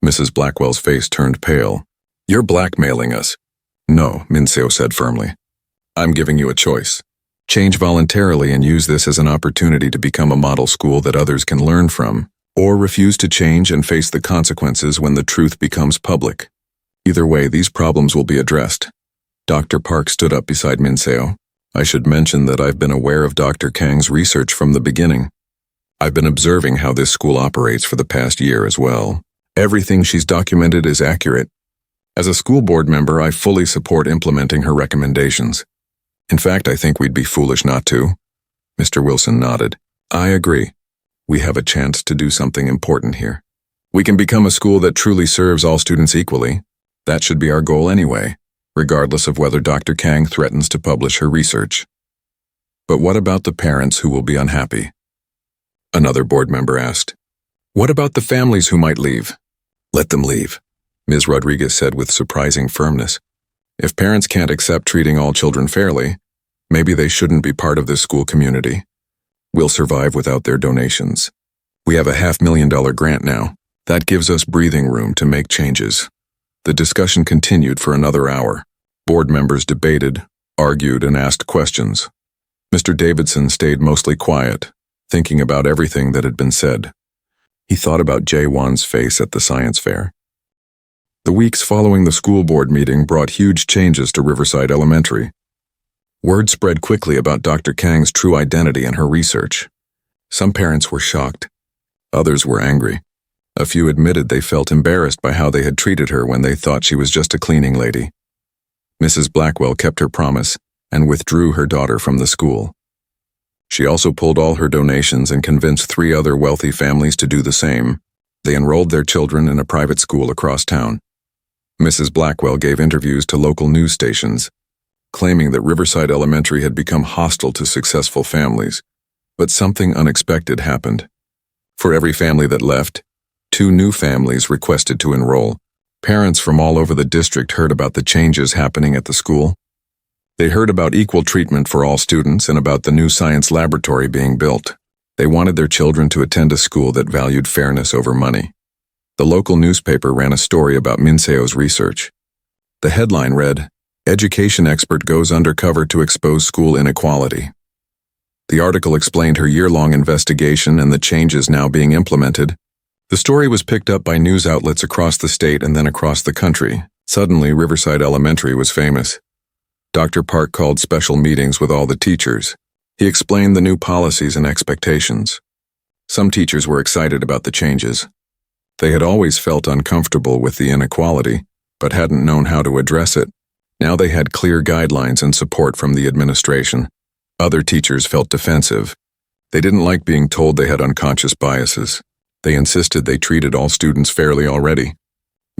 Mrs. Blackwell's face turned pale. "You're blackmailing us." "No," Minseo said firmly. "I'm giving you a choice. Change voluntarily and use this as an opportunity to become a model school that others can learn from, or refuse to change and face the consequences when the truth becomes public. Either way, these problems will be addressed." Dr. Park stood up beside Minseo. "I should mention that I've been aware of Dr. Kang's research from the beginning. I've been observing how this school operates for the past year as well. Everything she's documented is accurate. As a school board member, I fully support implementing her recommendations. In fact, I think we'd be foolish not to." Mr. Wilson nodded. "I agree. We have a chance to do something important here. We can become a school that truly serves all students equally. That should be our goal anyway, regardless of whether Dr. Kang threatens to publish her research." "But what about the parents who will be unhappy?" another board member asked. "What about the families who might leave?" "Let them leave," Ms. Rodriguez said with surprising firmness. "If parents can't accept treating all children fairly, maybe they shouldn't be part of this school community. We'll survive without their donations. We have a $500,000 grant now. That gives us breathing room to make changes." The discussion continued for another hour. Board members debated, argued, and asked questions. Mr. Davidson stayed mostly quiet, thinking about everything that had been said. He thought about Jae-won's face at the science fair. The weeks following the school board meeting brought huge changes to Riverside Elementary. Word spread quickly about Dr. Kang's true identity and her research. Some parents were shocked. Others were angry. A few admitted they felt embarrassed by how they had treated her when they thought she was just a cleaning lady. Mrs. Blackwell kept her promise and withdrew her daughter from the school. She also pulled all her donations and convinced 3 other wealthy families to do the same. They enrolled their children in a private school across town. Mrs. Blackwell gave interviews to local news stations, claiming that Riverside Elementary had become hostile to successful families. But something unexpected happened. For every family that left, 2 new families requested to enroll. Parents from all over the district heard about the changes happening at the school. They heard about equal treatment for all students and about the new science laboratory being built. They wanted their children to attend a school that valued fairness over money. The local newspaper ran a story about Minseo's research. The headline read, "Education expert goes undercover to expose school inequality." The article explained her year-long investigation and the changes now being implemented. The story was picked up by news outlets across the state and then across the country. Suddenly, Riverside Elementary was famous. Dr. Park called special meetings with all the teachers. He explained the new policies and expectations. Some teachers were excited about the changes. They had always felt uncomfortable with the inequality, but hadn't known how to address it. Now they had clear guidelines and support from the administration. Other teachers felt defensive. They didn't like being told they had unconscious biases. They insisted they treated all students fairly already.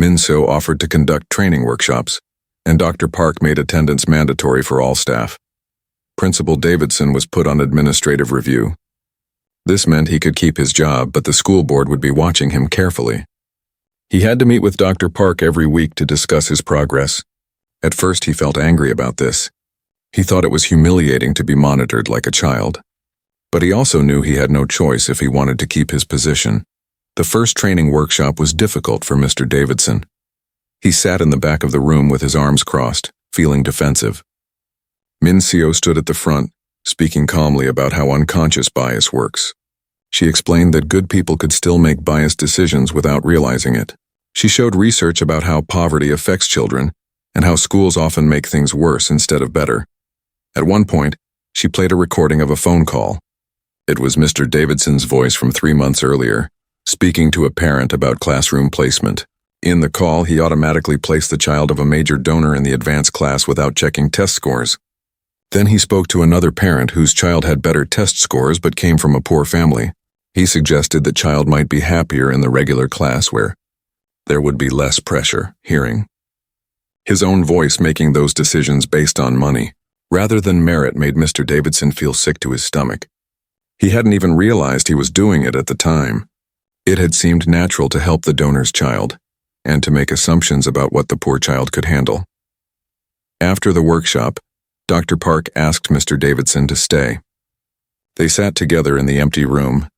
Minseo offered to conduct training workshops, and Dr. Park made attendance mandatory for all staff. Principal Davidson was put on administrative review. This meant he could keep his job, but the school board would be watching him carefully. He had to meet with Dr. Park every week to discuss his progress. At first he felt angry about this. He thought it was humiliating to be monitored like a child. But he also knew he had no choice if he wanted to keep his position. The first training workshop was difficult for Mr. Davidson. He sat in the back of the room with his arms crossed, feeling defensive. Min Seo stood at the front, speaking calmly about how unconscious bias works. She explained that good people could still make biased decisions without realizing it. She showed research about how poverty affects children and how schools often make things worse instead of better. At one point, she played a recording of a phone call. It was Mr. Davidson's voice from 3 months earlier, speaking to a parent about classroom placement. In the call, he automatically placed the child of a major donor in the advanced class without checking test scores. Then he spoke to another parent whose child had better test scores but came from a poor family. He suggested the child might be happier in the regular class where there would be less pressure, hearing. His own voice making those decisions based on money, rather than merit, made Mr. Davidson feel sick to his stomach. He hadn't even realized he was doing it at the time. It had seemed natural to help the donor's child, and to make assumptions about what the poor child could handle. After the workshop, Dr. Park asked Mr. Davidson to stay. They sat together in the empty room.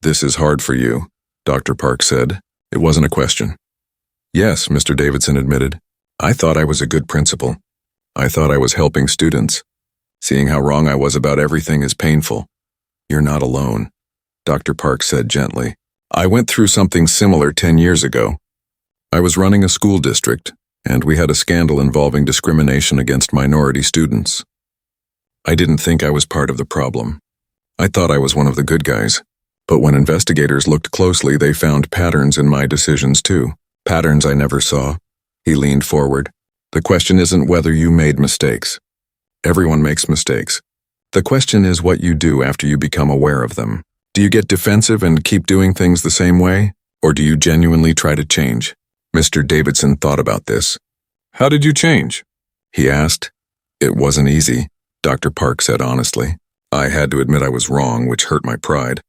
"This is hard for you," Dr. Park said. It wasn't a question. "Yes," Mr. Davidson admitted. "I thought I was a good principal. I thought I was helping students. Seeing how wrong I was about everything is painful." "You're not alone," Dr. Park said gently. "I went through something similar 10 years ago. I was running a school district, and we had a scandal involving discrimination against minority students. I didn't think I was part of the problem. I thought I was one of the good guys. But when investigators looked closely, they found patterns in my decisions too. Patterns I never saw." He leaned forward. "The question isn't whether you made mistakes. Everyone makes mistakes. The question is what you do after you become aware of them. Do you get defensive and keep doing things the same way? Or do you genuinely try to change?" Mr. Davidson thought about this. "How did you change?" he asked. "It wasn't easy," Dr. Park said honestly. "I had to admit I was wrong, which hurt my pride.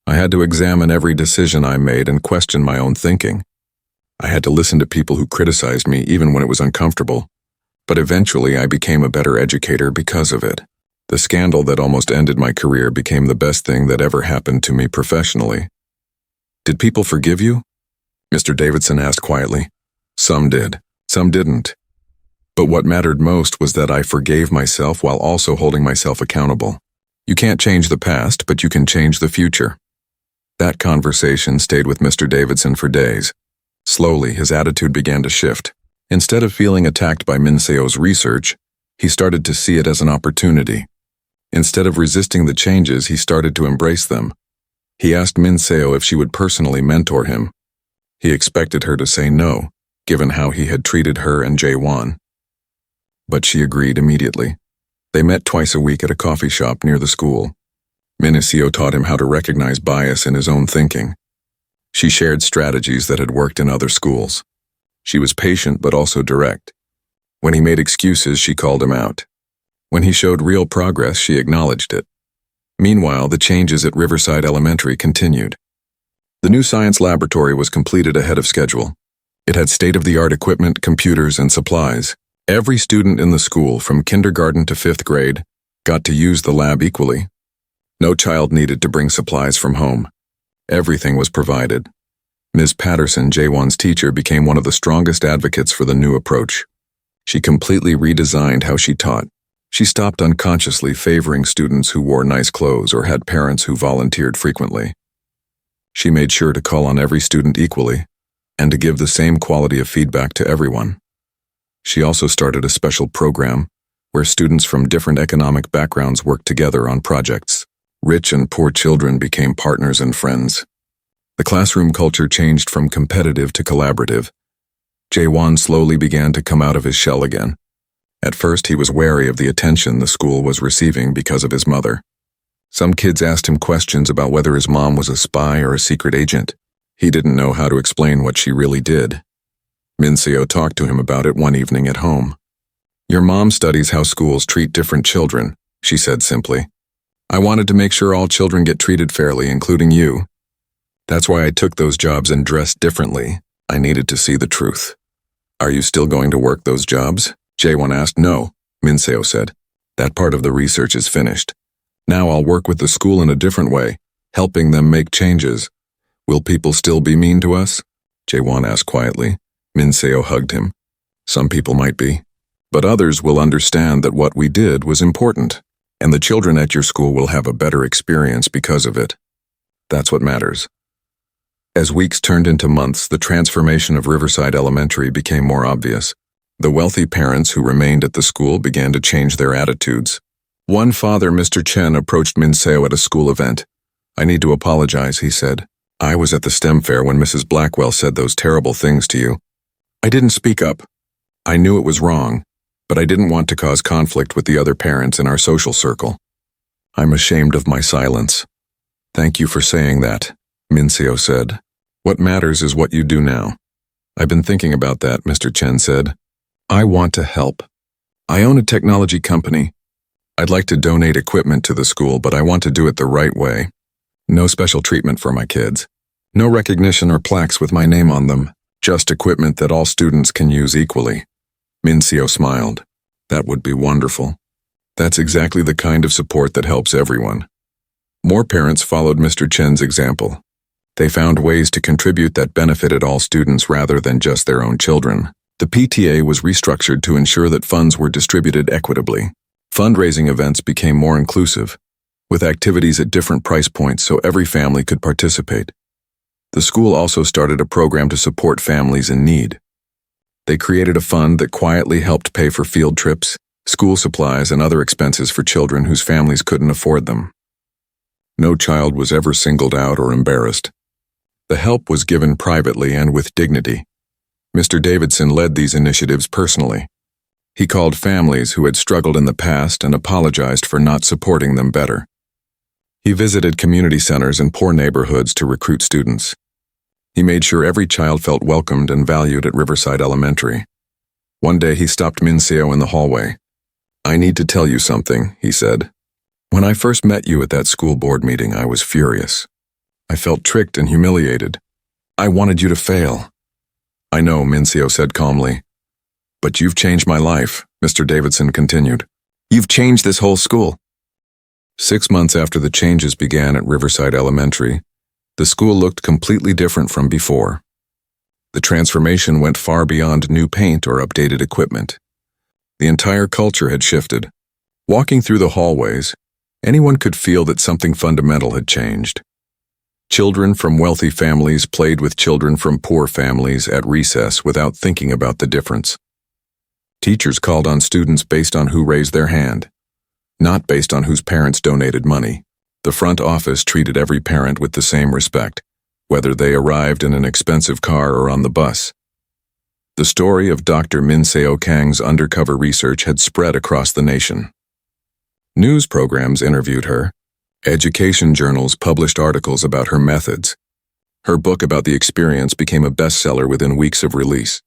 I had to examine every decision I made and question my own thinking. I had to listen to people who criticized me even when it was uncomfortable. But eventually I became a better educator because of it. The scandal that almost ended my career became the best thing that ever happened to me professionally." "Did people forgive you?" Mr. Davidson asked quietly. "Some did, some didn't. But what mattered most was that I forgave myself while also holding myself accountable. You can't change the past, but you can change the future." That conversation stayed with Mr. Davidson for days. Slowly, his attitude began to shift. Instead of feeling attacked by Min Seo's research, he started to see it as an opportunity. Instead of resisting the changes, he started to embrace them. He asked Min Seo if she would personally mentor him. He expected her to say no, given how he had treated her and Jae-won. But she agreed immediately. They met twice a week at a coffee shop near the school. Min Seo taught him how to recognize bias in his own thinking. She shared strategies that had worked in other schools. She was patient but also direct. When he made excuses, she called him out. When he showed real progress, she acknowledged it. Meanwhile, the changes at Riverside Elementary continued. The new science laboratory was completed ahead of schedule. It had state-of-the-art equipment, computers, and supplies. Every student in the school, from kindergarten to 5th grade, got to use the lab equally. No child needed to bring supplies from home. Everything was provided. Ms. Patterson, Jae-won's teacher, became one of the strongest advocates for the new approach. She completely redesigned how she taught. She stopped unconsciously favoring students who wore nice clothes or had parents who volunteered frequently. She made sure to call on every student equally and to give the same quality of feedback to everyone. She also started a special program where students from different economic backgrounds worked together on projects. Rich and poor children became partners and friends. The classroom culture changed from competitive to collaborative. Jae-won slowly began to come out of his shell again. At first, he was wary of the attention the school was receiving because of his mother. Some kids asked him questions about whether his mom was a spy or a secret agent. He didn't know how to explain what she really did. Min Seo talked to him about it one evening at home. "Your mom studies how schools treat different children," she said simply. "I wanted to make sure all children get treated fairly, including you. That's why I took those jobs and dressed differently. I needed to see the truth." "Are you still going to work those jobs?" Jae-won asked. "No," Min Seo said. "That part of the research is finished. Now I'll work with the school in a different way, helping them make changes. Will people still be mean to us? Jaewon asked quietly. Min Seo hugged him. Some people might be, but others will understand that what we did was important, and the children at your school will have a better experience because of it. That's what matters. As weeks turned into months, the transformation of Riverside Elementary became more obvious. The wealthy parents who remained at the school began to change their attitudes. One father, Mr. Chen, approached Min Seo at a school event. "I need to apologize," he said. "I was at the STEM fair when Mrs. Blackwell said those terrible things to you. I didn't speak up. I knew it was wrong, but I didn't want to cause conflict with the other parents in our social circle. I'm ashamed of my silence." "Thank you for saying that," Min Seo said. "What matters is what you do now." "I've been thinking about that," Mr. Chen said. "I want to help. I own a technology company. I'd like to donate equipment to the school, but I want to do it the right way. No special treatment for my kids. No recognition or plaques with my name on them. Just equipment that all students can use equally." Min Seo smiled. "That would be wonderful. That's exactly the kind of support that helps everyone." More parents followed Mr. Chen's example. They found ways to contribute that benefited all students rather than just their own children. The PTA was restructured to ensure that funds were distributed equitably. Fundraising events became more inclusive, with activities at different price points so every family could participate. The school also started a program to support families in need. They created a fund that quietly helped pay for field trips, school supplies, and other expenses for children whose families couldn't afford them. No child was ever singled out or embarrassed. The help was given privately and with dignity. Mr. Davidson led these initiatives personally. He called families who had struggled in the past and apologized for not supporting them better. He visited community centers in poor neighborhoods to recruit students. He made sure every child felt welcomed and valued at Riverside Elementary. One day he stopped Min Seo in the hallway. "I need to tell you something," he said. "When I first met you at that school board meeting, I was furious. I felt tricked and humiliated. I wanted you to fail." "I know," Min Seo said calmly. "But you've changed my life," Mr. Davidson continued. "You've changed this whole school." 6 months after the changes began at Riverside Elementary, the school looked completely different from before. The transformation went far beyond new paint or updated equipment. The entire culture had shifted. Walking through the hallways, anyone could feel that something fundamental had changed. Children from wealthy families played with children from poor families at recess without thinking about the difference. Teachers called on students based on who raised their hand, not based on whose parents donated money. The front office treated every parent with the same respect, whether they arrived in an expensive car or on the bus. The story of Dr. Min Seo Kang's undercover research had spread across the nation. News programs interviewed her. Education journals published articles about her methods. Her book about the experience became a bestseller within weeks of release.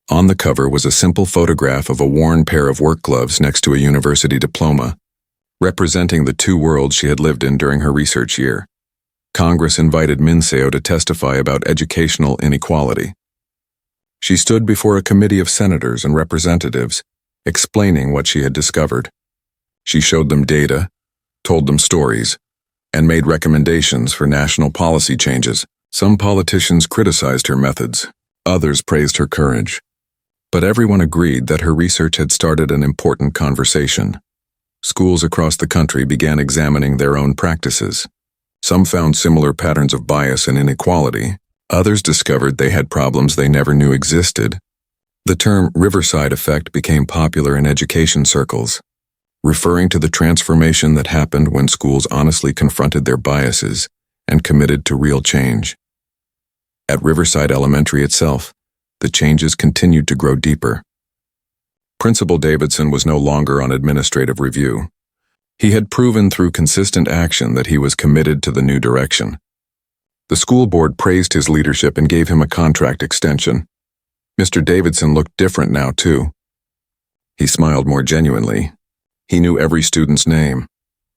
On the cover was a simple photograph of a worn pair of work gloves next to a university diploma, representing the two worlds she had lived in during her research year. Congress invited Min Seo to testify about educational inequality. She stood before a committee of senators and representatives, explaining what she had discovered. She showed them data, told them stories, and made recommendations for national policy changes. Some politicians criticized her methods, others praised her courage. But everyone agreed that her research had started an important conversation. Schools across the country began examining their own practices. Some found similar patterns of bias and inequality. Others discovered they had problems they never knew existed. The term Riverside effect became popular in education circles, referring to the transformation that happened when schools honestly confronted their biases and committed to real change. At Riverside Elementary itself, the changes continued to grow deeper. Principal Davidson was no longer on administrative review. He had proven through consistent action that he was committed to the new direction. The school board praised his leadership and gave him a contract extension. Mr. Davidson looked different now, too. He smiled more genuinely. He knew every student's name,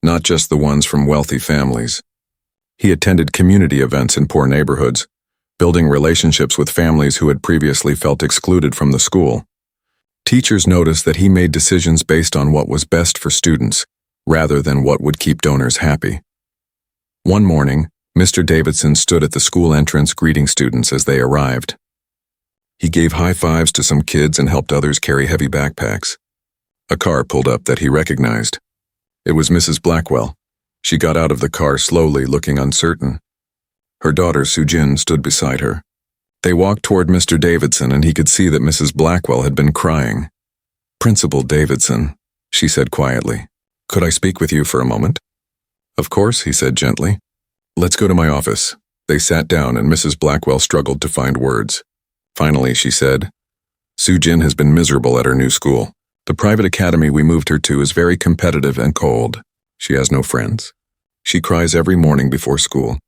not just the ones from wealthy families. He attended community events in poor neighborhoods, building relationships with families who had previously felt excluded from the school. Teachers noticed that he made decisions based on what was best for students, rather than what would keep donors happy. One morning, Mr. Davidson stood at the school entrance greeting students as they arrived. He gave high fives to some kids and helped others carry heavy backpacks. A car pulled up that he recognized. It was Mrs. Blackwell. She got out of the car slowly, looking uncertain. Her daughter, Sujin, stood beside her. They walked toward Mr. Davidson, and he could see that Mrs. Blackwell had been crying. "Principal Davidson," she said quietly, "could I speak with you for a moment?" "Of course," he said gently. "Let's go to my office." They sat down, and Mrs. Blackwell struggled to find words. Finally, she said, "Sujin has been miserable at her new school. The private academy we moved her to is very competitive and cold. She has no friends. She cries every morning before school.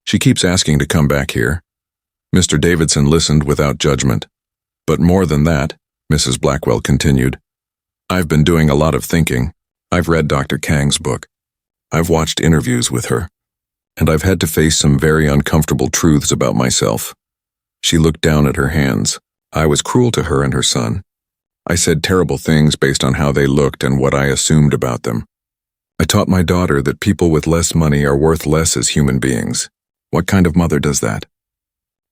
She keeps asking to come back here." Mr. Davidson listened without judgment. "But more than that," Mrs. Blackwell continued, "I've been doing a lot of thinking. I've read Dr. Kang's book. I've watched interviews with her. And I've had to face some very uncomfortable truths about myself." She looked down at her hands. "I was cruel to her and her son. I said terrible things based on how they looked and what I assumed about them. I taught my daughter that people with less money are worth less as human beings. What kind of mother does that?"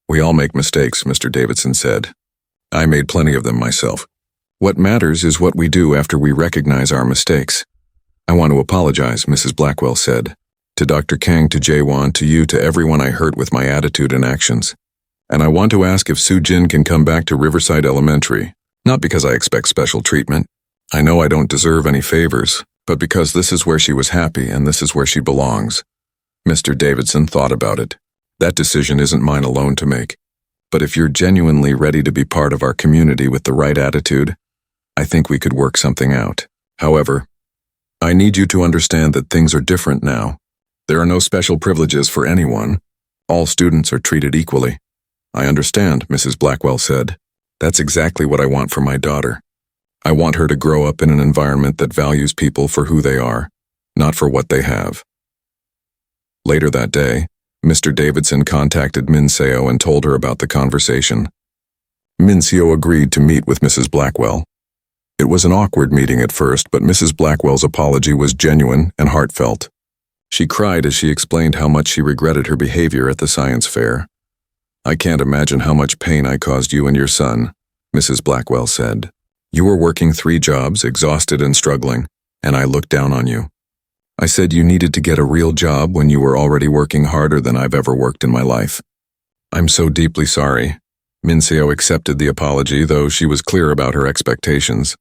"We all make mistakes," Mr. Davidson said. "I made plenty of them myself. What matters is what we do after we recognize our mistakes." "I want to apologize," Mrs. Blackwell said. "To Dr. Kang, to Jaewon, to you, to everyone I hurt with my attitude and actions. And I want to ask if Sujin can come back to Riverside Elementary, not because I expect special treatment. I know I don't deserve any favors, but because this is where she was happy and this is where she belongs." Mr. Davidson thought about it. "That decision isn't mine alone to make. But if you're genuinely ready to be part of our community with the right attitude, I think we could work something out. However, I need you to understand that things are different now. There are no special privileges for anyone. All students are treated equally." "I understand," Mrs. Blackwell said. "That's exactly what I want for my daughter. I want her to grow up in an environment that values people for who they are, not for what they have." Later that day, Mr. Davidson contacted Min Seo and told her about the conversation. Min Seo agreed to meet with Mrs. Blackwell. It was an awkward meeting at first, but Mrs. Blackwell's apology was genuine and heartfelt. She cried as she explained how much she regretted her behavior at the science fair. "I can't imagine how much pain I caused you and your son," Mrs. Blackwell said. "You were working 3 jobs, exhausted and struggling, and I looked down on you. I said you needed to get a real job when you were already working harder than I've ever worked in my life. I'm so deeply sorry." Min Seo accepted the apology, though she was clear about her expectations.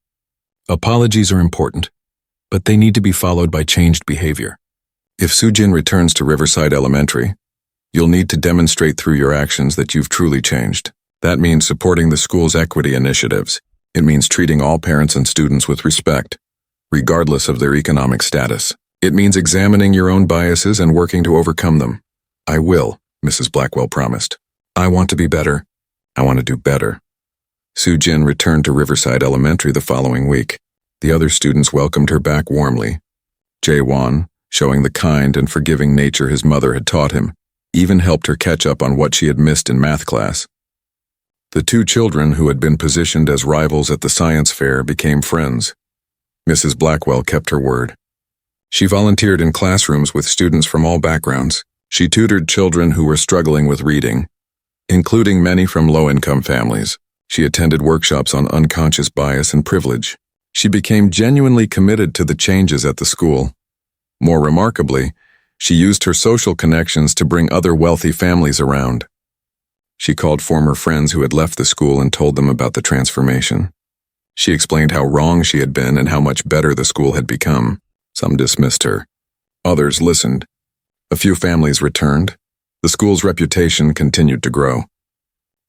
"Apologies are important, but they need to be followed by changed behavior. If Sujin returns to Riverside Elementary, you'll need to demonstrate through your actions that you've truly changed. That means supporting the school's equity initiatives. It means treating all parents and students with respect, regardless of their economic status. It means examining your own biases and working to overcome them." "I will," Mrs. Blackwell promised. "I want to be better. I want to do better." Sujin returned to Riverside Elementary the following week. The other students welcomed her back warmly. Jaewon, showing the kind and forgiving nature his mother had taught him, even helped her catch up on what she had missed in math class. The 2 children who had been positioned as rivals at the science fair became friends. Mrs. Blackwell kept her word. She volunteered in classrooms with students from all backgrounds. She tutored children who were struggling with reading, including many from low-income families. She attended workshops on unconscious bias and privilege. She became genuinely committed to the changes at the school. More remarkably, she used her social connections to bring other wealthy families around. She called former friends who had left the school and told them about the transformation. She explained how wrong she had been and how much better the school had become. Some dismissed her. Others listened. A few families returned. The school's reputation continued to grow.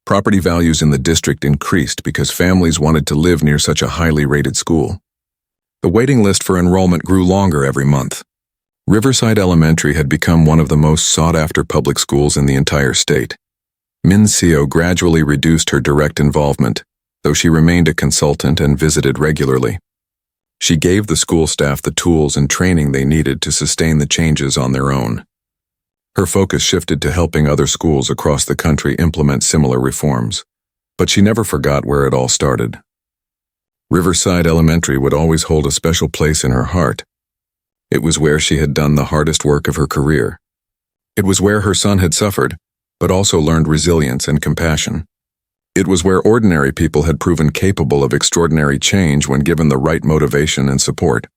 Property values in the district increased because families wanted to live near such a highly rated school. The waiting list for enrollment grew longer every month. Riverside Elementary had become one of the most sought-after public schools in the entire state. Min Seo gradually reduced her direct involvement, though she remained a consultant and visited regularly. She gave the school staff the tools and training they needed to sustain the changes on their own. Her focus shifted to helping other schools across the country implement similar reforms, but she never forgot where it all started. Riverside Elementary would always hold a special place in her heart. It was where she had done the hardest work of her career. It was where her son had suffered, but also learned resilience and compassion. It was where ordinary people had proven capable of extraordinary change when given the right motivation and support.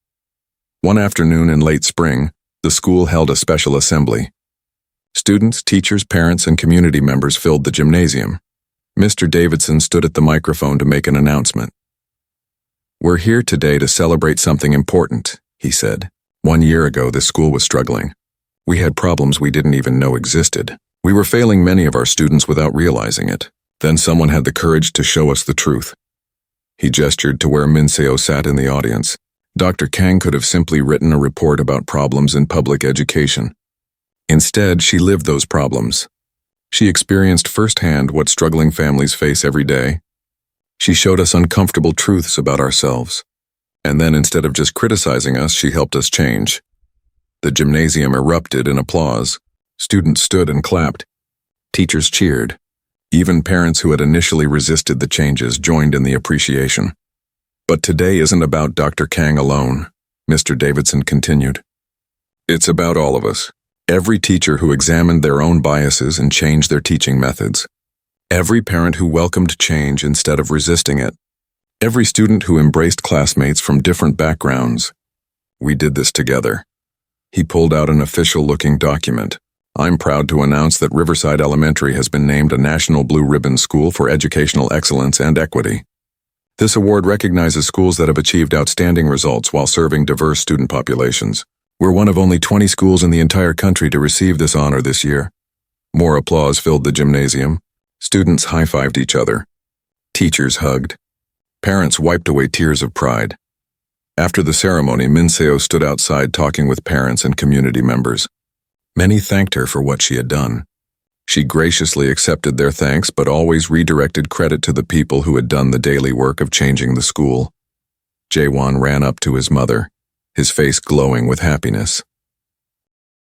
One afternoon in late spring, the school held a special assembly. Students, teachers, parents, and community members filled the gymnasium. Mr. Davidson stood at the microphone to make an announcement. "We're here today to celebrate something important," he said. "1 year ago, this school was struggling. We had problems we didn't even know existed. We were failing many of our students without realizing it. Then someone had the courage to show us the truth." He gestured to where Minseo sat in the audience. Dr. Kang could have simply written a report about problems in public education. Instead, she lived those problems. She experienced firsthand what struggling families face every day. She showed us uncomfortable truths about ourselves. And then instead of just criticizing us, she helped us change. The gymnasium erupted in applause. Students stood and clapped. Teachers cheered. Even parents who had initially resisted the changes joined in the appreciation. "But today isn't about Dr. Kang alone," Mr. Davidson continued. "It's about all of us. Every teacher who examined their own biases and changed their teaching methods. Every parent who welcomed change instead of resisting it. Every student who embraced classmates from different backgrounds. We did this together." He pulled out an official-looking document. "I'm proud to announce that Riverside Elementary has been named a National Blue Ribbon School for Educational Excellence and Equity. This award recognizes schools that have achieved outstanding results while serving diverse student populations. We're one of only 20 schools in the entire country to receive this honor this year." More applause filled the gymnasium. Students high-fived each other. Teachers hugged. Parents wiped away tears of pride. After the ceremony, Minseo stood outside talking with parents and community members. Many thanked her for what she had done. She graciously accepted their thanks but always redirected credit to the people who had done the daily work of changing the school. Jaewon ran up to his mother, his face glowing with happiness.